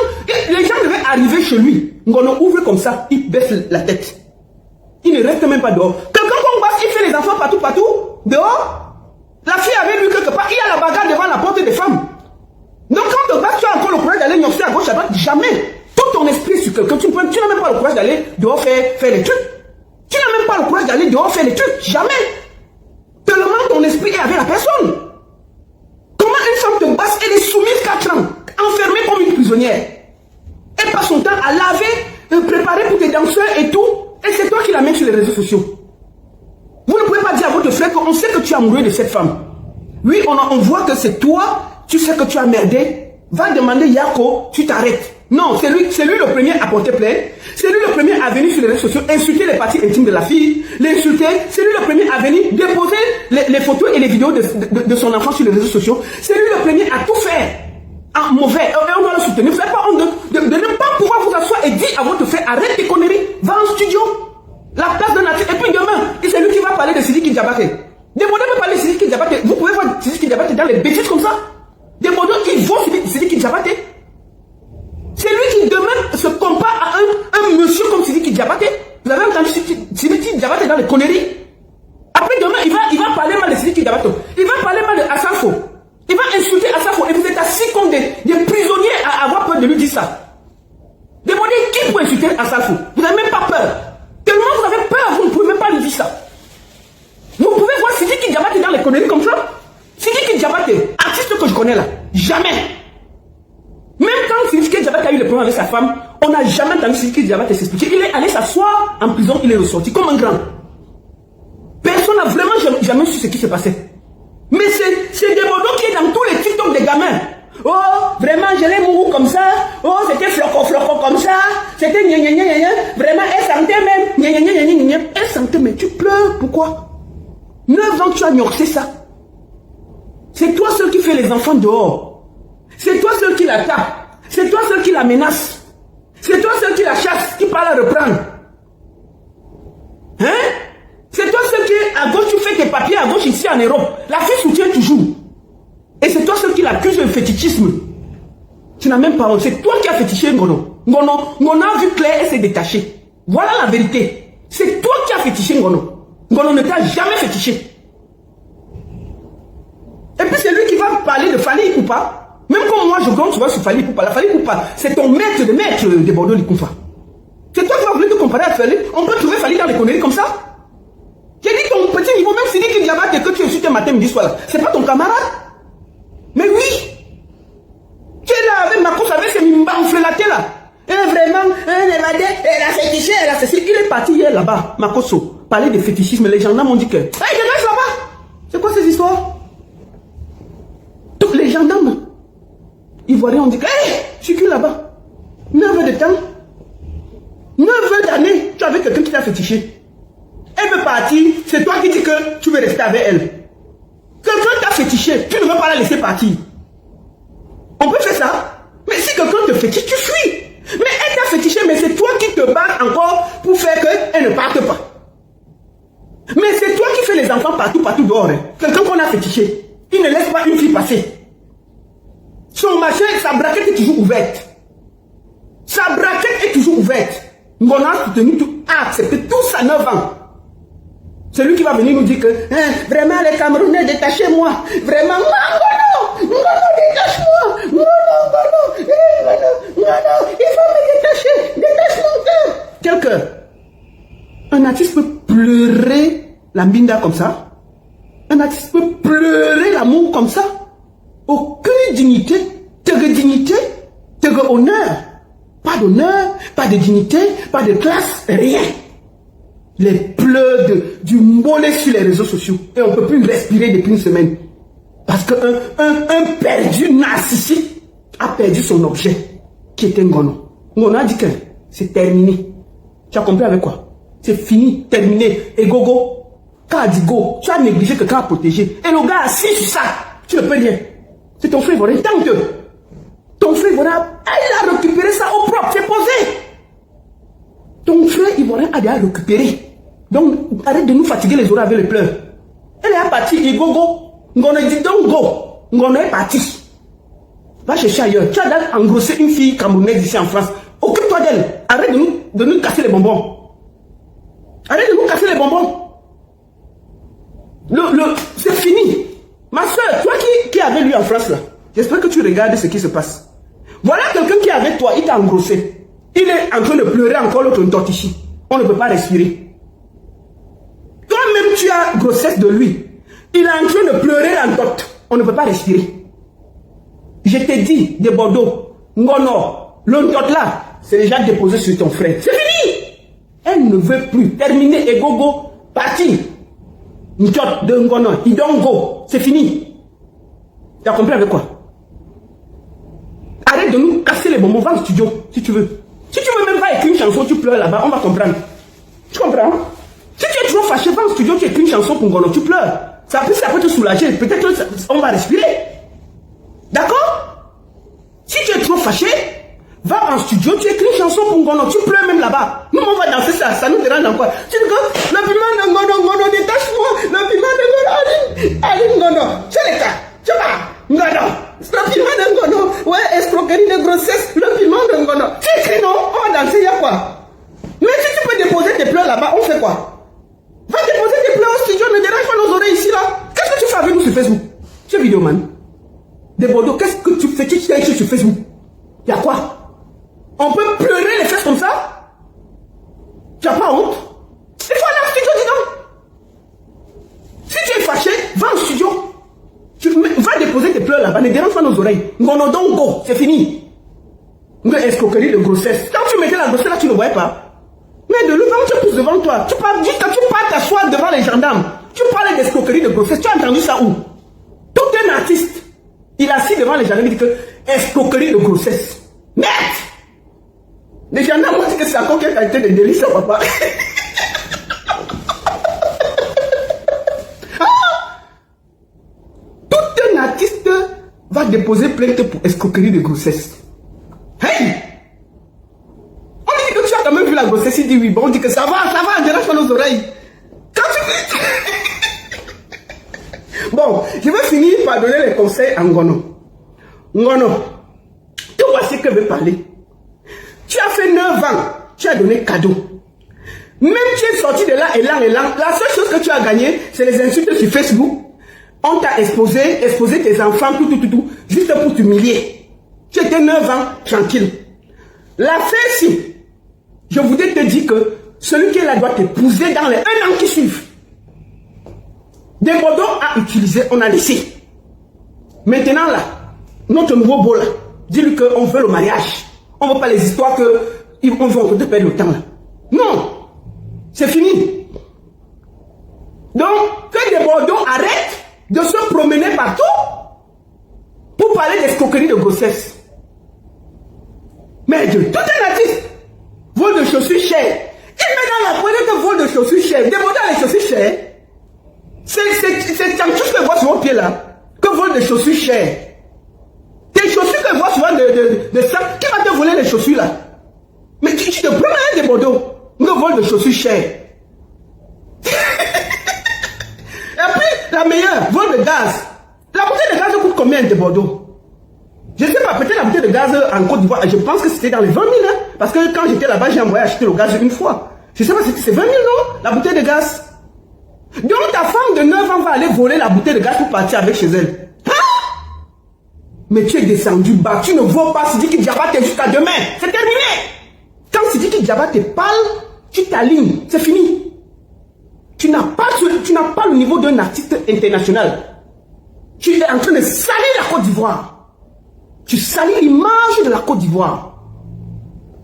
Speaker 2: les gens devaient arriver chez lui, Ngono ouvre comme ça, il baisse la tête. Il ne reste même pas dehors. Quelqu'un qu'on voit, il fait les enfants partout, dehors. La fille avait lu quelque part, il y a la bagarre devant la porte des femmes. Donc quand tu as encore le courage d'aller gnoccher à gauche, à droite, jamais. Tout ton esprit sur quelqu'un, tu n'as même pas le courage d'aller dehors faire les trucs. Tu n'as même pas le courage d'aller dehors faire les trucs, jamais. Tellement ton esprit est avec la personne. Comment une femme te basse, elle est soumise 4 ans, enfermée comme une prisonnière. Elle passe son temps à laver, préparer pour tes danseurs et tout, et c'est toi qui la mets sur les réseaux sociaux. Vous ne pouvez pas dire à votre frère qu'on sait que tu es amoureux de cette femme. Oui, on voit que c'est toi, tu sais que tu as merdé, va demander Yako, tu t'arrêtes. Non, c'est lui le premier à porter plainte, c'est lui le premier à venir sur les réseaux sociaux, insulter les parties intimes de la fille, l'insulter, c'est lui le premier à venir déposer les photos et les vidéos de son enfant sur les réseaux sociaux, c'est lui le premier à tout faire. Ah, mauvais, on doit le soutenir. Vous n'avez pas honte de ne pas pouvoir vous asseoir et dire à votre frère, arrête tes conneries, va en studio, la place de nature, et puis demain, c'est lui qui va parler de Sidiki Diabaté. Demandez de parler de Sidiki Diabaté. Vous pouvez voir Sidiki Diabaté dans les bêtises comme ça. Demandez qui vont Sidiki Diabaté. C'est lui qui demain se compare à un monsieur comme Sidiki Diabaté. Vous avez entendu Sidiki Diabaté dans les conneries. Après demain, il va parler mal de Sidiki Diabaté. Il va parler mal de Assafo. Il va insulter Assafo. Et vous êtes assis comme des prisonniers à avoir peur de lui dire ça. Demandez qui peut insulter Assafo. Vous n'avez même pas peur. Tellement vous avez peur, vous ne pouvez même pas lui dire ça. Vous pouvez voir Sidiki Diabaté dans les conneries comme ça. Sidiki Diabaté, artiste que je connais là, jamais. Même quand Sidiki Diabaté a eu le problème avec sa femme, on n'a jamais entendu Sidiki Diabaté s'expliquer. Il est allé s'asseoir en prison, il est ressorti comme un grand. Personne n'a vraiment jamais su ce qui se passait. Mais c'est des bordeaux qui est dans tous les TikTok des gamins. Oh, vraiment, je l'ai mouru comme ça. Oh, c'était flocon comme ça. C'était gna gna gna gna gna. Vraiment, elle sentait même. Gna gna gna gna gna. Elle sentait, mais tu pleures. Pourquoi? 9 ans, tu as gnoxé ça. C'est toi seul qui fais les enfants dehors. C'est toi seul qui la tape. C'est toi seul qui la menace. C'est toi seul qui la chasse, qui parle à reprendre. Hein? C'est toi seul qui, à gauche, tu fais tes papiers à gauche ici en Europe. La fille soutient toujours. Et c'est toi seul qui l'accuse de fétichisme. Tu n'as même pas honte. C'est toi qui as fétiché Ngono. Ngono a vu clair et s'est détaché. Voilà la vérité. C'est toi qui as fétiché Ngono. Ngono ne t'a jamais fétiché. Et puis c'est lui qui va parler de Fally Ipupa. Même comme moi je compte souvent sur Fally Ipupa. La Fally Ipupa, c'est ton maître des Bordeaux Likoufa. C'est toi qui vas vouloir te comparer à Fally. On peut trouver Fally dans les conneries comme ça. J'ai dit ton petit niveau, même Sidiki Diabaté que tu es sur matin, midi, soir là. C'est pas ton camarade. Mais oui. Tu es là avec Marcos, avec ses mimbanflelatés là. Et vraiment, elle a fétiché, elle a ceci. Il est parti hier là-bas, Marcoso, parler de fétichisme. Les gendarmes m'ont dit que. Hey, dégage là-bas. C'est quoi ces histoires? Tous les gendarmes ivoiriens ont dit que. Hey, circule là-bas. 9 heures de temps. 9 heures d'année, tu es avec quelqu'un qui t'a fétiché. Elle veut partir, c'est toi qui dis que tu veux rester avec elle. Quelqu'un t'a fétiché, tu ne veux pas la laisser partir. On peut faire ça. Mais si quelqu'un te fétiche, tu fuis. Mais elle t'a fétiché, mais c'est toi qui te bats encore pour faire qu'elle ne parte pas. Mais c'est toi qui fais les enfants partout dehors. Hein. Quelqu'un qu'on a fétiché, il ne laisse pas une fille passer. Son machin, sa braquette est toujours ouverte. Sa braquette est toujours ouverte. On a soutenu tout, a accepté tout ça 9 ans. C'est lui qui va venir nous dire que vraiment les Camerounais, détachez-moi. Vraiment, Ngono, détache-moi. Ngono, il faut me détacher. Détache mon cœur. Quel cœur? Un artiste peut pleurer la mbinda comme ça. Un artiste peut pleurer l'amour comme ça. Aucune dignité, honneur. Pas d'honneur, pas de dignité, pas de classe, rien. Les pleurs du mollet sur les réseaux sociaux. Et on ne peut plus respirer depuis une semaine. Parce qu'un perdu narcissique a perdu son objet, qui était Ngono. Ngono a dit que c'est terminé. Tu as compris avec quoi? C'est fini, terminé. Et Gogo, quand a dit go, tu as négligé quelqu'un à protéger. Et le gars assis sur ça, tu ne peux rien. C'est ton frère Ivoirien. Tant que ton frère Ivoirien, il a récupéré ça au propre, c'est posé. Ton frère Ivoirien a déjà récupéré. Donc, arrête de nous fatiguer les oreilles avec les pleurs. Elle est partie, il go. Ngono dit donc go. Ngono est parti. Va chercher ailleurs. Tu as engrossé une fille camerounaise ici en France. Occupe-toi d'elle. Arrête de nous casser les bonbons. Arrête de nous casser les bonbons. C'est fini. Ma soeur, toi qui es avec lui en France là, j'espère que tu regardes ce qui se passe. Voilà quelqu'un qui est avec toi, il t'a engrossé. Il est en train de pleurer encore l'autre tortichi. On ne peut pas respirer. Toi-même, tu as grossesse de lui. Il est en train de pleurer en dot. On ne peut pas respirer. Je t'ai dit, de Bordeaux, Ngono, le dot là, c'est déjà déposé sur ton frère. C'est fini. Elle ne veut plus. Terminé et gogo, parti. Ndot de Ngono, il don't go. C'est fini. Tu as compris avec quoi? Arrête de nous casser les bonbons, va au studio, si tu veux. Si tu veux même pas écrire une chanson, tu pleures là-bas, on va comprendre. Tu comprends? Si tu es trop fâché, va au studio, tu écris une chanson pour Ngono, tu pleures. Ça peut te soulager, peut-être on va respirer. D'accord? Si tu es trop fâché, va en studio, tu écris une chanson pour Ngono, tu pleures même là-bas. Nous, on va danser ça nous dérange encore. Tu dis que le piment de Ngono, détache-moi, le piment de Ngono, allez, Ngono, c'est le cas, tu vas, Ngono, le piment de Ngono, ouais, escroquerie de grossesse, le piment de Ngono. Tu écris non, on va danser, il y a quoi? Mais si tu peux déposer tes pleurs là-bas, on fait quoi? Va déposer tes pleurs au studio, ne dérange pas nos oreilles ici là. Qu'est-ce que tu fais avec nous sur Facebook? Tu es vidéoman. Des Bordeaux, qu'est-ce que tu fais? Tu es écrit sur Facebook. Il y a quoi? On peut pleurer les fesses comme ça? Tu n'as pas honte? Il faut aller au studio, dis donc. Si tu es fâché, va au studio. Va déposer tes pleurs là-bas, ne dérange pas nos oreilles. Ngono donc go, c'est fini. Une escroquerie de grossesse. Quand tu mettais la grossesse là, tu ne voyais pas. Mais de l'autre, tu pousses devant toi. Tu parles, juste quand tu pars t'asseoir devant les gendarmes. Tu parlais d'escroquerie de grossesse. Tu as entendu ça où? Tout un artiste, il est assis devant les gendarmes, il dit que escroquerie de grossesse. Merde! Les gendarmes ont dit que c'est encore quelle qualité de délice, ça, papa. Tout un artiste va déposer plainte pour escroquerie de grossesse. Hey! On dit que tu as quand même vu la grossesse, il dit oui. Bon, on dit que ça va, on dérange pas nos oreilles. Quand tu... Bon, je vais finir par donner les conseils à Ngono. Ngono, tu vois ce que je veux parler. Tu as fait 9 ans, tu as donné cadeau. Même tu es sorti de là, élan. La seule chose que tu as gagné, c'est les insultes sur Facebook. On t'a exposé tes enfants, tout, juste pour t'humilier. Tu étais 9 ans, tranquille. La fille, je voudrais te dire que celui qui est là doit t'épouser dans les 1 an qui suivent. Des Bordeaux à utiliser, on a laissé. Maintenant là, notre nouveau beau là, dis-lui qu'on veut le mariage. On ne veut pas les histoires qu'on veut te perdre le temps là. Non, c'est fini. Donc, que des Bordeaux arrêtent de se promener partout pour parler d'escroquerie de grossesse. Mais de tout un artiste, vol de chaussures chères. Et maintenant, la première que vol de chaussures chères, des Bordeaux à les chaussures chères. C'est Tchanchous que voit sur mon pied là, que vole des chaussures chères. Tes chaussures que voit souvent de ça, qui va te voler les chaussures là? Mais tu te prends des Bordeaux, que vole de chaussures chères. Et après, la meilleure, vol de gaz. La bouteille de gaz coûte combien de Bordeaux? Je ne sais pas, peut-être la bouteille de gaz en Côte d'Ivoire, je pense que c'était dans les 20 000, hein, parce que quand j'étais là-bas, j'ai envoyé acheter le gaz une fois. Je ne sais pas si c'est 20 000, non? La bouteille de gaz. Donc ta femme de 9 ans va aller voler la bouteille de gaz pour partir avec chez elle. Hein? Mais tu es descendu bas, tu ne vaux pas Sidiki Diabaté jusqu'à demain. C'est terminé. Quand Sidiki Diabaté parle, tu t'alignes, c'est fini. Tu n'as pas le niveau d'un artiste international. Tu es en train de salir la Côte d'Ivoire. Tu salis l'image de la Côte d'Ivoire.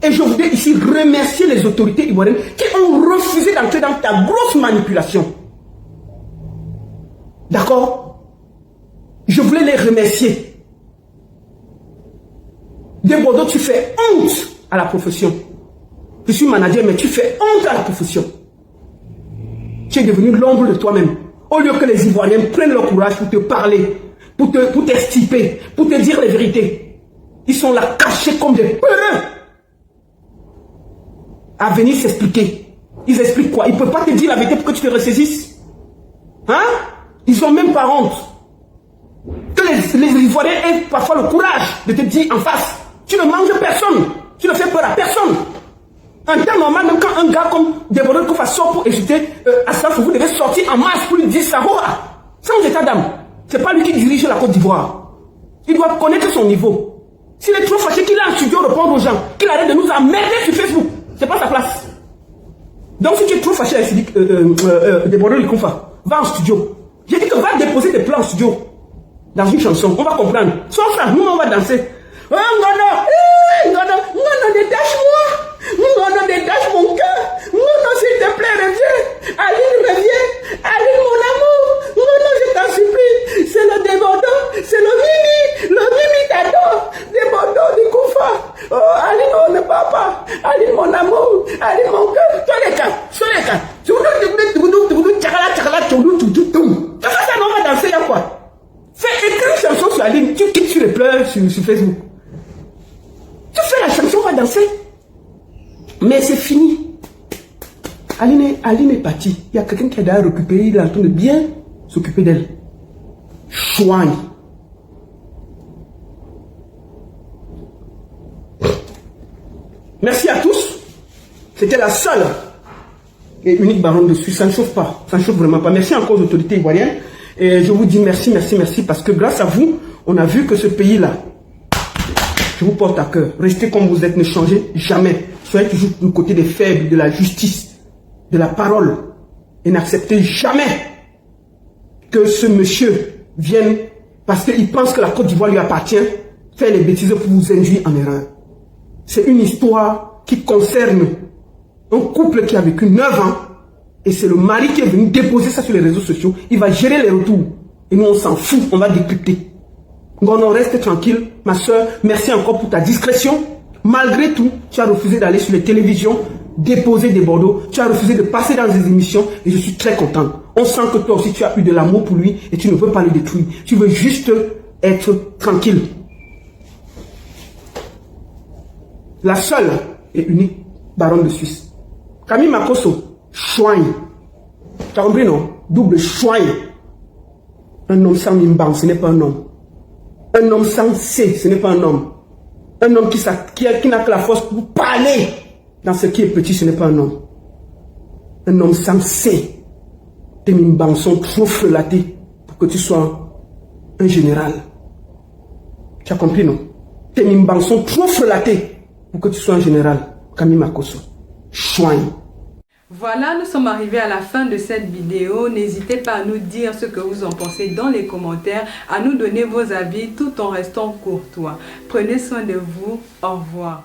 Speaker 2: Et je voudrais ici remercier les autorités ivoiriennes qui ont refusé d'entrer dans ta grosse manipulation. D'accord? Je voulais les remercier. Des Bordeaux, tu fais honte à la profession. Je suis manager, mais tu fais honte à la profession. Tu es devenu l'ombre de toi-même. Au lieu que les Ivoiriens prennent le courage pour te parler, pour t'estiper, pour te dire les vérités. Ils sont là cachés comme des peureux. À venir s'expliquer. Ils expliquent quoi? Ils ne peuvent pas te dire la vérité pour que tu te ressaisisses. Hein? Ils n'ont même pas honte. Que les Ivoiriens aient parfois le courage de te dire en face, tu ne manges personne, tu ne fais peur à personne. En temps normal, même quand un gars comme Deborah Koufa sort pour insulter Assaf, vous devez sortir en masse pour lui dire Sahoua. Sans état d'âme. C'est pas lui qui dirige la Côte d'Ivoire. Il doit connaître son niveau. S'il est trop fâché, qu'il a un studio répondre aux gens, qu'il arrête de nous emmerder sur Facebook. C'est pas sa place. Donc si tu es trop fâché avec Deborah Koufa, va en studio. J'ai dit que va déposer des plans en studio. Dans une chanson, on va comprendre. Sauf ça, nous on va danser. Oh, Ngono, détache-moi. Ngono, détache mon cœur. Ngono, s'il te plaît, reviens. Aline, reviens. Aline, mon amour. Ngono, je t'en supplie. C'est le Debordo, c'est le Mimi t'adore. Debordo, du Koufa. Oh, Aline, on ne parle pas. Aline, mon amour. Aline, mon cœur. Toi, les cas. Tu fais ça, non, on va danser, il y a quoi? Fais écrire une chanson sur Aline, tu quittes sur les pleurs sur Facebook. Tu fais la chanson, on va danser. Mais c'est fini. Aline est partie. Il y a quelqu'un qui a d'ailleurs récupéré, il est en train de bien s'occuper d'elle. Chouagne. Merci à tous. C'était la seule et unique baronne de Suisse. Ça ne chauffe pas. Ça ne chauffe vraiment pas. Merci encore aux autorités ivoiriennes. Et je vous dis merci parce que grâce à vous, on a vu que ce pays-là, je vous porte à cœur. Restez comme vous êtes, ne changez jamais. Soyez toujours du côté des faibles, de la justice, de la parole. Et n'acceptez jamais que ce monsieur vienne, parce qu'il pense que la Côte d'Ivoire lui appartient, faire les bêtises pour vous induire en erreur. C'est une histoire qui concerne un couple qui a vécu 9 ans. Et c'est le mari qui est venu déposer ça sur les réseaux sociaux. Il va gérer les retours. Et nous, on s'en fout. On va décrypter. Donc, on reste tranquille. Ma soeur, merci encore pour ta discrétion. Malgré tout, tu as refusé d'aller sur les télévisions, déposer des Bordeaux. Tu as refusé de passer dans des émissions. Et je suis très content. On sent que toi aussi, tu as eu de l'amour pour lui. Et tu ne veux pas le détruire. Tu veux juste être tranquille. La seule et unique baronne de Suisse. Camille Makosso. Chouagne. Tu as compris, non? Double chouagne. Un homme sans mimban, ce n'est pas un homme. Un homme sans C, ce n'est pas un homme. Un homme qui n'a que la force pour parler dans ce qui est petit, ce n'est pas un homme. Un homme sans C. Tes mimbans sont trop frelatés pour que tu sois un général. Tu as compris, non? Tes mimbans sont trop frelatés pour que tu sois un général. Camille Makosso. Chouagne.
Speaker 1: Voilà, nous sommes arrivés à la fin de cette vidéo. N'hésitez pas à nous dire ce que vous en pensez dans les commentaires, à nous donner vos avis tout en restant courtois. Prenez soin de vous. Au revoir.